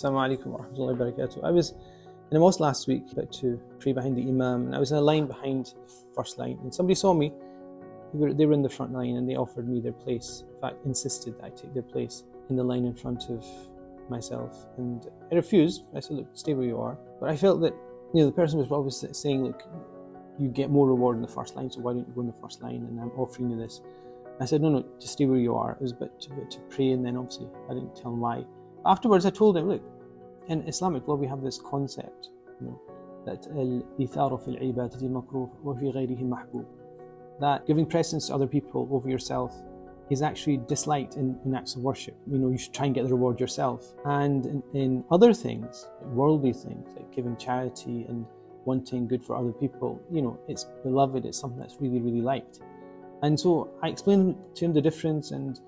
Assalamu alaikum wa rahmatullahi wa barakatuh. I was in a mosque last week about to pray behind the imam, and I was in a line behind the first line, and somebody saw me. They were in the front line and they offered me their place. In fact, insisted that I take their place in the line in front of myself, and I refused. I said, look, stay where you are. But I felt that the person was obviously saying, look, you get more reward in the first line, so why don't you go in the first line, and I'm offering you this. I said, no, just stay where you are. It was a bit to pray, and then obviously I didn't tell him why. Afterwards, I told him, look, in Islamic law we have this concept, that al-itharu fil ibadati makruh wa fi ghayrihi mahbub, that giving precedence to other people over yourself is actually disliked in acts of worship. You should try and get the reward yourself. And in other things, worldly things, like giving charity and wanting good for other people, it's beloved, it's something that's really, really liked. And so I explained to him the difference, and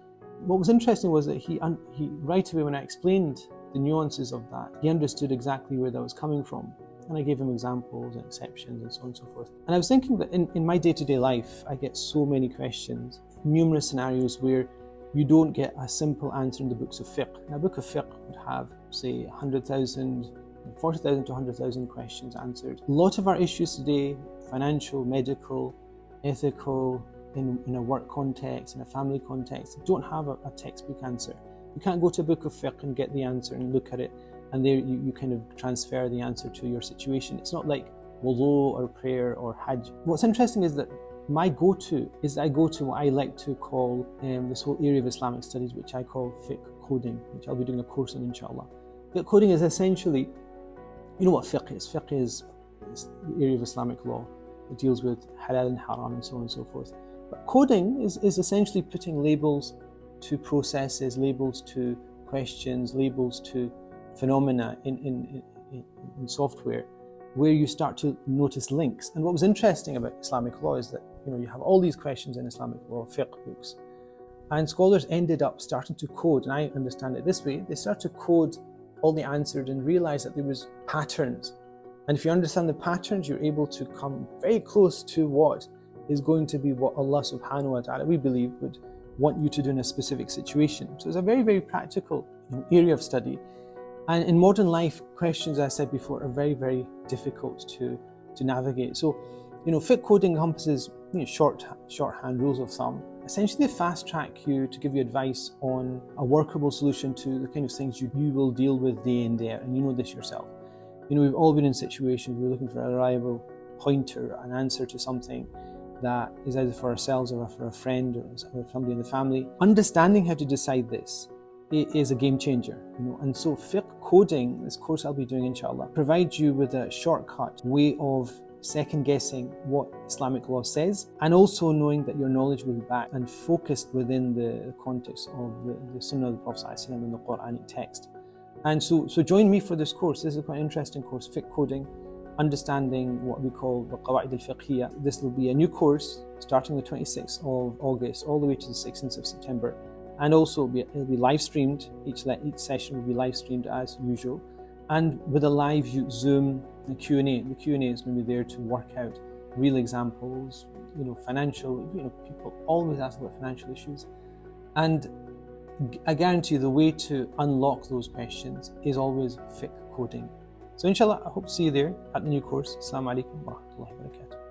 what was interesting was that he right away, when I explained the nuances of that, he understood exactly where that was coming from. And I gave him examples and exceptions and so on and so forth. And I was thinking that in my day-to-day life, I get so many questions, numerous scenarios where you don't get a simple answer in the books of fiqh. Now, a book of fiqh would have, say, 100,000, 40,000 to 100,000 questions answered. A lot of our issues today, financial, medical, ethical, in a work context, in a family context, don't have a textbook answer. You can't go to a book of fiqh and get the answer and look at it, and there you kind of transfer the answer to your situation. It's not like wudu or prayer or hajj. What's interesting is that my go-to is that I go to what I like to call this whole area of Islamic studies, which I call Fiqh Coding, which I'll be doing a course on, inshallah. Fiqh Coding is essentially, you know what fiqh is? Fiqh is the area of Islamic law. It deals with halal and haram and so on and so forth. But coding is essentially putting labels to processes, labels to questions, labels to phenomena in software, where you start to notice links. And what was interesting about Islamic law is that you have all these questions in Islamic law, fiqh books, and scholars ended up starting to code, and I understand it this way, they start to code all the answers and realize that there was patterns. And if you understand the patterns, you're able to come very close to what is going to be what Allah subhanahu wa ta'ala, we believe, would want you to do in a specific situation. So it's a very, very practical area of study. And in modern life, questions, as I said before, are very, very difficult to navigate. So, Fiqh Coding encompasses shorthand rules of thumb. Essentially, they fast track you to give you advice on a workable solution to the kind of things you will deal with day in, day out, and you know this yourself. We've all been in situations where we're looking for a reliable pointer, an answer to something that is either for ourselves or for a friend or somebody in the family. Understanding how to decide this is a game changer, and so Fiqh Coding, this course I'll be doing inshallah, provides you with a shortcut way of second guessing what Islamic law says, and also knowing that your knowledge will be backed and focused within the context of the Sunnah of the Prophet ﷺ and the Quranic text. And so join me for this course. This is quite an interesting course, Fiqh Coding, understanding what we call the Qawaid al-Fiqhiyya. This will be a new course starting the 26th of August all the way to the 16th of September. And also it'll be live streamed. Each session will be live streamed as usual. And with a live Zoom Q&A. The Q&A is going to be there to work out real examples, financial, people always ask about financial issues. And I guarantee the way to unlock those questions is always Fiqh Coding. So inshallah, I hope to see you there at the new course. Assalamu alaikum wa rahmatullahi wa barakatuh.